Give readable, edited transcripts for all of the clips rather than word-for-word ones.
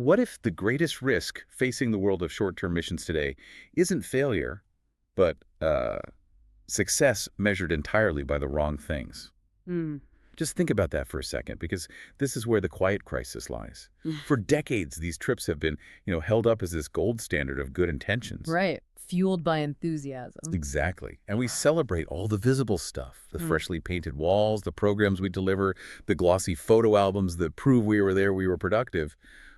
What if the greatest risk facing the world of short-term missions today isn't failure, but success measured entirely by the wrong things? Mm. Just think about that for a second, because this is where the quiet crisis lies. For decades, these trips have been, held up as this gold standard of good intentions. Right. Fueled by enthusiasm. Exactly. And we celebrate all the visible stuff, the Mm. freshly painted walls, the programs we deliver, the glossy photo albums that prove we were there, we were productive.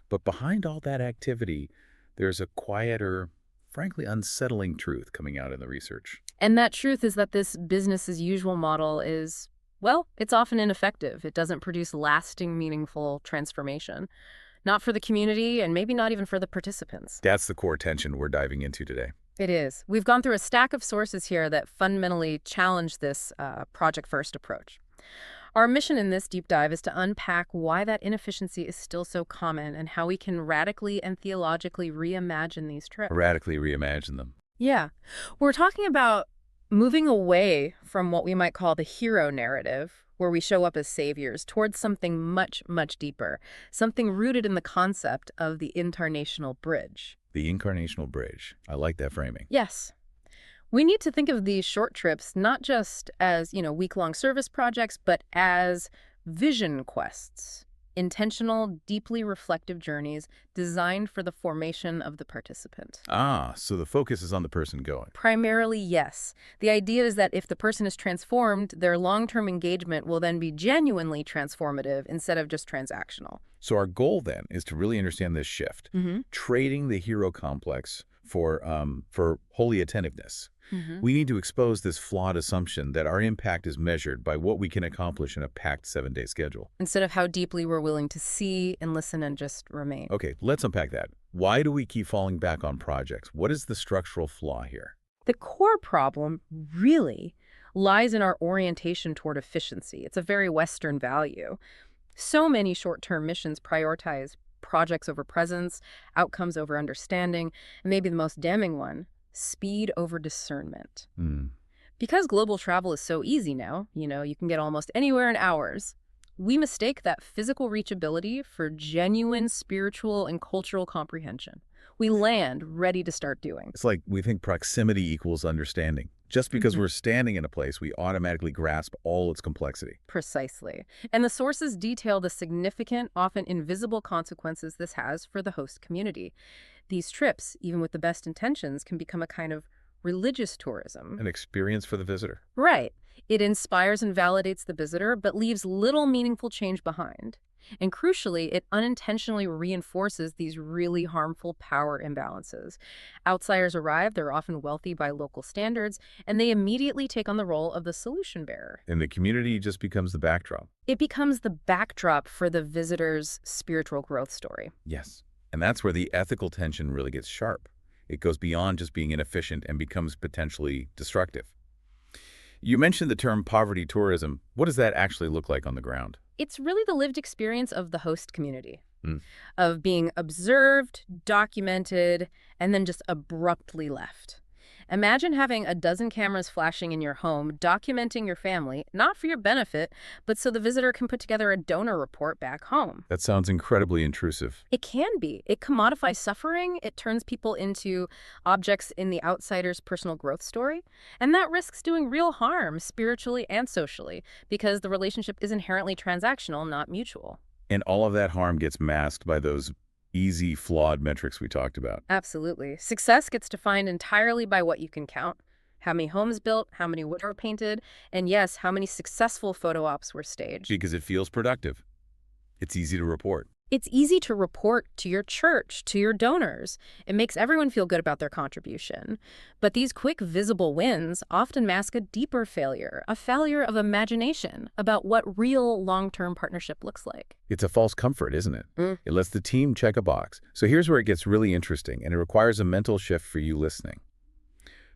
But behind all that activity, there's a quieter, frankly unsettling truth coming out in the research. And that truth is that this business as usual model is, well, it's often ineffective. It doesn't produce lasting, meaningful transformation. Not for the community and maybe not even for the participants. That's the core tension we're diving into today. It is. We've gone through a stack of sources here that fundamentally challenge this project-first approach. Our mission in this deep dive is to unpack why that inefficiency is still so common and how we can radically and theologically reimagine these trips. Radically reimagine them. Yeah. We're talking about moving away from what we might call the hero narrative, where we show up as saviors, towards something much, much deeper, something rooted in the concept of the incarnational bridge. The Incarnational bridge. I like that framing. Yes. We need to think of these short trips not just as, week-long service projects, but as vision quests, intentional, deeply reflective journeys designed for the formation of the participant. Ah, so the focus is on the person going. Primarily, yes. The idea is that if the person is transformed, their long-term engagement will then be genuinely transformative instead of just transactional. So our goal then is to really understand this shift, trading the hero complex for holy attentiveness. We need to expose this flawed assumption that our impact is measured by what we can accomplish in a packed 7-day schedule. Instead of how deeply we're willing to see and listen and just remain. Okay, let's unpack that. Why do we keep falling back on projects? What is the structural flaw here? The core problem really lies in our orientation toward efficiency. It's a very Western value. So many short-term missions prioritize projects over presence, outcomes over understanding, and maybe the most damning one, speed over discernment. Because global travel is so easy now, you can get almost anywhere in hours, we mistake that physical reachability for genuine spiritual and cultural comprehension. We land ready to start doing. It's like we think proximity equals understanding. Just because we're standing in a place, we automatically grasp all its complexity. Precisely. And the sources detail the significant, often invisible consequences this has for the host community. These trips, even with the best intentions, can become a kind of religious tourism. An experience for the visitor. Right. It inspires and validates the visitor, but leaves little meaningful change behind. And crucially, it unintentionally reinforces these really harmful power imbalances. Outsiders arrive, they're often wealthy by local standards, and they immediately take on the role of the solution bearer. And the community just becomes the backdrop. It becomes the backdrop for the visitor's spiritual growth story. Yes. And that's where the ethical tension really gets sharp. It goes beyond just being inefficient and becomes potentially destructive. You mentioned the term poverty tourism. What does that actually look like on the ground? It's really the lived experience of the host community, of being observed, documented, and then just abruptly left. Imagine having a dozen cameras flashing in your home, documenting your family, not for your benefit, but so the visitor can put together a donor report back home. That sounds incredibly intrusive. It can be. It commodifies suffering. It turns people into objects in the outsider's personal growth story. And that risks doing real harm spiritually and socially because the relationship is inherently transactional, not mutual. And all of that harm gets masked by those easy, flawed metrics we talked about. Absolutely. Success gets defined entirely by what you can count. How many homes built, how many wood were painted, and yes, how many successful photo ops were staged. Because it feels productive. It's easy to report. It's easy to report to your church, to your donors. It makes everyone feel good about their contribution. But these quick, visible wins often mask a deeper failure, a failure of imagination about what real long-term partnership looks like. It's a false comfort, isn't it? It lets the team check a box. So here's where it gets really interesting, and it requires a mental shift for you listening.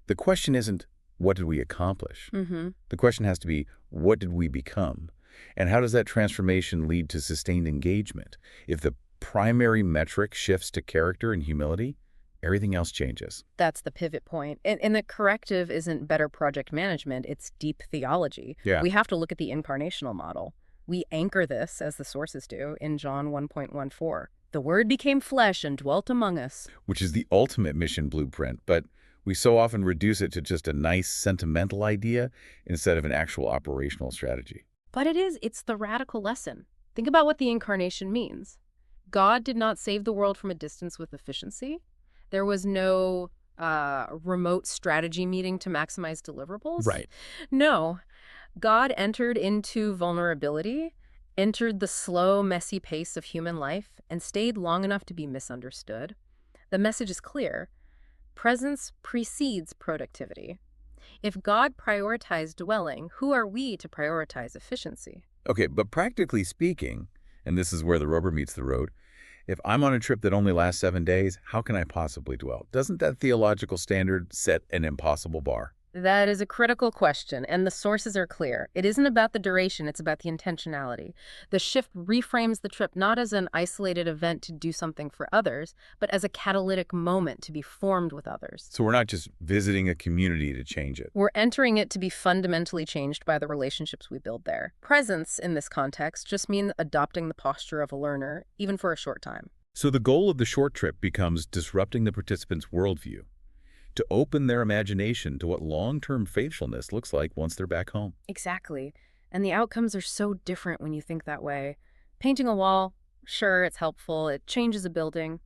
The question isn't, what did we accomplish? The question has to be, what did we become? And how does that transformation lead to sustained engagement? If the primary metric shifts to character and humility, everything else changes. That's the pivot point. And the corrective isn't better project management, it's deep theology. Yeah. We have to look at the incarnational model. We anchor this, as the sources do, in John 1.14. The Word became flesh and dwelt among us. Which is the ultimate mission blueprint, but we so often reduce it to just a nice sentimental idea instead of an actual operational strategy. But it's the radical lesson. Think about what the Incarnation means. God did not save the world from a distance with efficiency. There was no remote strategy meeting to maximize deliverables. Right. No. God entered into vulnerability, entered the slow, messy pace of human life, and stayed long enough to be misunderstood. The message is clear. Presence precedes productivity. If God prioritized dwelling, who are we to prioritize efficiency? Okay, but practically speaking, and this is where the rubber meets the road, if I'm on a trip that only lasts 7 days, how can I possibly dwell? Doesn't that theological standard set an impossible bar? That is a critical question, and the sources are clear. It isn't about the duration, it's about the intentionality. The shift reframes the trip not as an isolated event to do something for others, but as a catalytic moment to be formed with others. So we're not just visiting a community to change it. We're entering it to be fundamentally changed by the relationships we build there. Presence, in this context, just means adopting the posture of a learner, even for a short time. So the goal of the short trip becomes disrupting the participants' worldview, to open their imagination to what long-term faithfulness looks like once they're back home. Exactly. And the outcomes are so different when you think that way. Painting a wall, sure, it's helpful, it changes a building.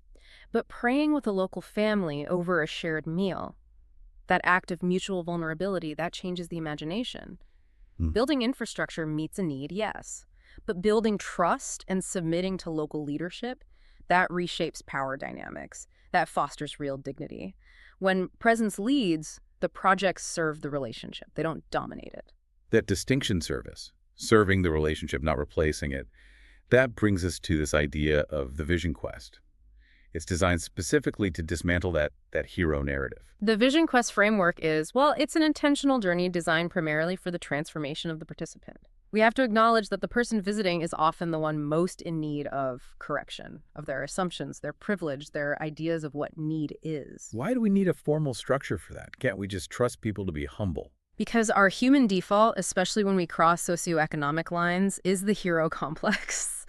But praying with a local family over a shared meal, that act of mutual vulnerability, that changes the imagination. Building infrastructure meets a need, yes. But building trust and submitting to local leadership, that reshapes power dynamics. That fosters real dignity. When presence leads, the projects serve the relationship. They don't dominate it. That distinction service, serving the relationship, not replacing it, that brings us to this idea of the vision quest. It's designed specifically to dismantle that hero narrative. The Vision Quest framework is, well, it's an intentional journey designed primarily for the transformation of the participant. We have to acknowledge that the person visiting is often the one most in need of correction, of their assumptions, their privilege, their ideas of what need is. Why do we need a formal structure for that? Can't we just trust people to be humble? Because our human default, especially when we cross socioeconomic lines, is the hero complex.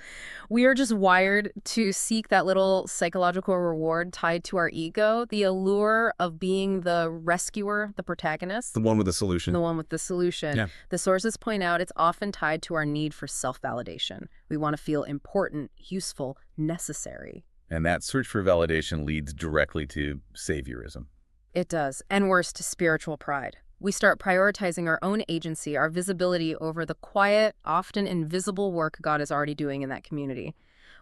We are just wired to seek that little psychological reward tied to our ego, the allure of being the rescuer, the protagonist. The one with the solution. The one with the solution. Yeah. The sources point out it's often tied to our need for self-validation. We want to feel important, useful, necessary. And that search for validation leads directly to saviorism. It does, and worse, to spiritual pride. We start prioritizing our own agency, our visibility over the quiet, often invisible work God is already doing in that community.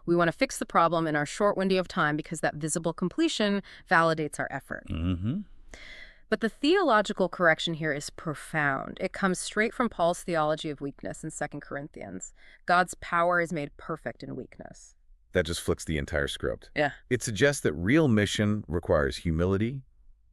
We want to fix the problem in our short window of time because that visible completion validates our effort. But the theological correction here is profound. It comes straight from Paul's theology of weakness in 2 Corinthians. God's power is made perfect in weakness. That just flips the entire script. Yeah. It suggests that real mission requires humility,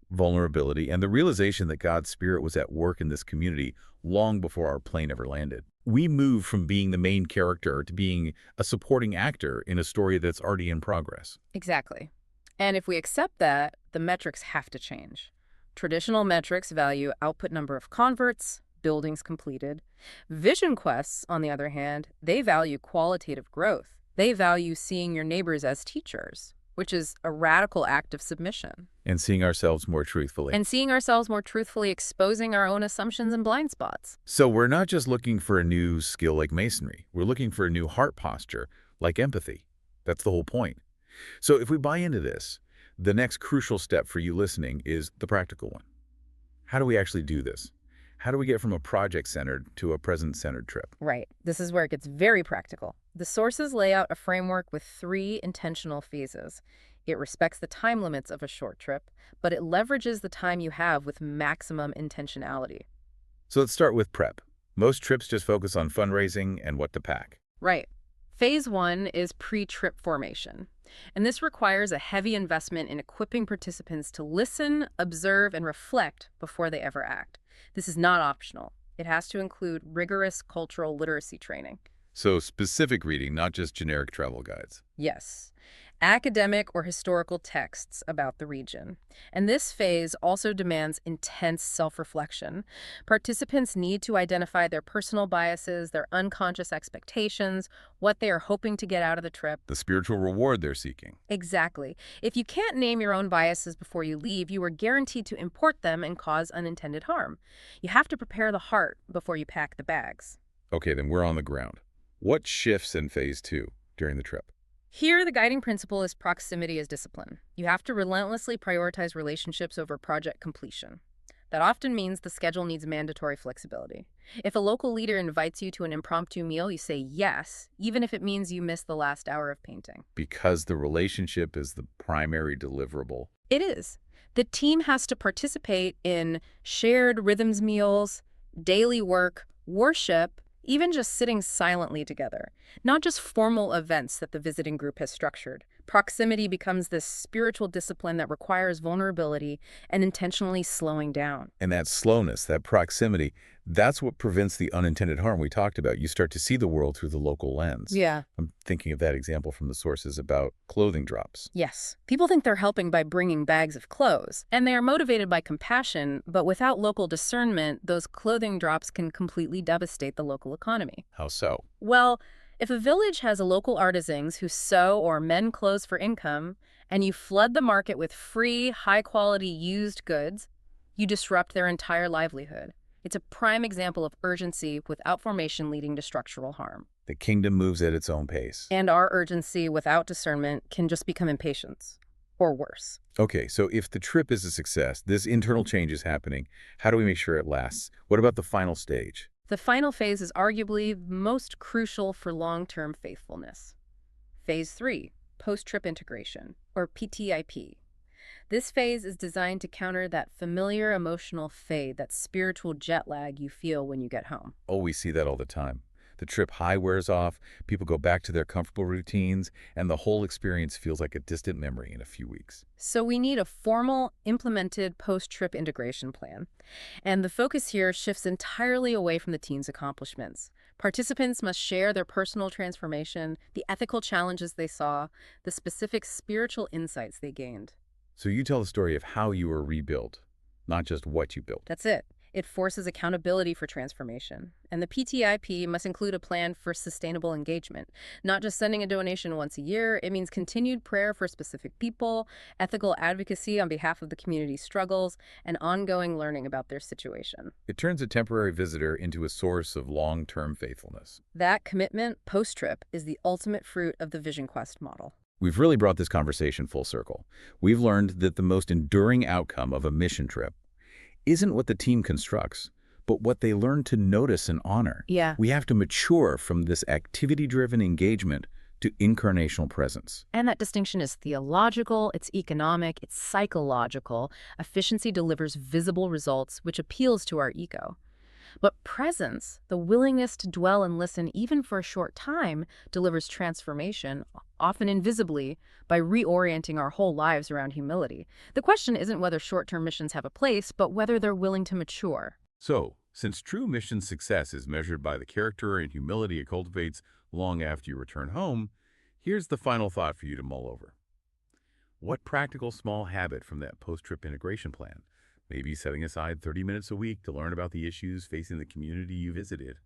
vulnerability, and the realization that God's Spirit was at work in this community long before our plane ever landed. We move from being the main character to being a supporting actor in a story that's already in progress. Exactly. And if we accept that, the metrics have to change. Traditional metrics value output number of converts, buildings completed. Vision quests, on the other hand, they value qualitative growth. They value seeing your neighbors as teachers, which is a radical act of submission. And seeing ourselves more truthfully. And seeing ourselves more truthfully, exposing our own assumptions and blind spots. So we're not just looking for a new skill like masonry. We're looking for a new heart posture like empathy. That's the whole point. So if we buy into this, the next crucial step for you listening is the practical one. How do we actually do this? How do we get from a project-centered to a present-centered trip? Right. This is where it gets very practical. The sources lay out a framework with 3 intentional phases. It respects the time limits of a short trip, but it leverages the time you have with maximum intentionality. So let's start with prep. Most trips just focus on fundraising and what to pack. Right. Phase 1 is pre-trip formation. And this requires a heavy investment in equipping participants to listen, observe, and reflect before they ever act. This is not optional. It has to include rigorous cultural literacy training. So specific reading, not just generic travel guides. Yes. academic or historical texts about the region. And this phase also demands intense self-reflection. Participants need to identify their personal biases, their unconscious expectations, what they are hoping to get out of the trip. The spiritual reward they're seeking. Exactly. If you can't name your own biases before you leave, you are guaranteed to import them and cause unintended harm. You have to prepare the heart before you pack the bags. Okay, then we're on the ground. What shifts in phase 2 during the trip? Here, the guiding principle is proximity as discipline. You have to relentlessly prioritize relationships over project completion. That often means the schedule needs mandatory flexibility. If a local leader invites you to an impromptu meal, you say yes, even if it means you miss the last hour of painting. Because the relationship is the primary deliverable. It is. The team has to participate in shared rhythms meals, daily work, worship, even just sitting silently together. Not just formal events that the visiting group has structured. Proximity becomes this spiritual discipline that requires vulnerability and intentionally slowing down. And that slowness, that proximity, that's what prevents the unintended harm we talked about. You start to see the world through the local lens. Yeah. I'm thinking of that example from the sources about clothing drops. Yes. People think they're helping by bringing bags of clothes, and they are motivated by compassion, but without local discernment, those clothing drops can completely devastate the local economy. How so? Well, if a village has local artisans who sew or mend clothes for income, and you flood the market with free, high-quality used goods, you disrupt their entire livelihood. It's a prime example of urgency without formation leading to structural harm. The kingdom moves at its own pace. And our urgency without discernment can just become impatience, or worse. Okay, so if the trip is a success, this internal change is happening, how do we make sure it lasts? What about the final stage? The final phase is arguably most crucial for long-term faithfulness. Phase 3, post-trip integration, or PTIP. This phase is designed to counter that familiar emotional fade, that spiritual jet lag you feel when you get home. Oh, we see that all the time. The trip high wears off, people go back to their comfortable routines, and the whole experience feels like a distant memory in a few weeks. So we need a formal, implemented post-trip integration plan. And the focus here shifts entirely away from the team's accomplishments. Participants must share their personal transformation, the ethical challenges they saw, the specific spiritual insights they gained. So you tell the story of how you were rebuilt, not just what you built. That's it. It forces accountability for transformation. And the PTIP must include a plan for sustainable engagement. Not just sending a donation once a year, it means continued prayer for specific people, ethical advocacy on behalf of the community's struggles, and ongoing learning about their situation. It turns a temporary visitor into a source of long-term faithfulness. That commitment, post-trip, is the ultimate fruit of the Vision Quest model. We've really brought this conversation full circle. We've learned that the most enduring outcome of a mission trip isn't what the team constructs, but what they learn to notice and honor. Yeah. We have to mature from this activity-driven engagement to incarnational presence. And that distinction is theological, it's economic, it's psychological. Efficiency delivers visible results, which appeals to our ego. But presence, the willingness to dwell and listen even for a short time, delivers transformation, often invisibly, by reorienting our whole lives around humility. The question isn't whether short-term missions have a place, but whether they're willing to mature. So, since true mission success is measured by the character and humility it cultivates long after you return home, here's the final thought for you to mull over. What practical small habit from that post-trip integration plan, maybe setting aside 30 minutes a week to learn about the issues facing the community you visited,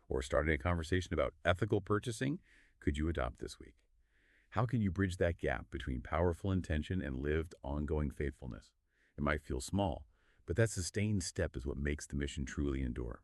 or starting a conversation about ethical purchasing, could you adopt this week? How can you bridge that gap between powerful intention and lived, ongoing faithfulness? It might feel small, but that sustained step is what makes the mission truly endure.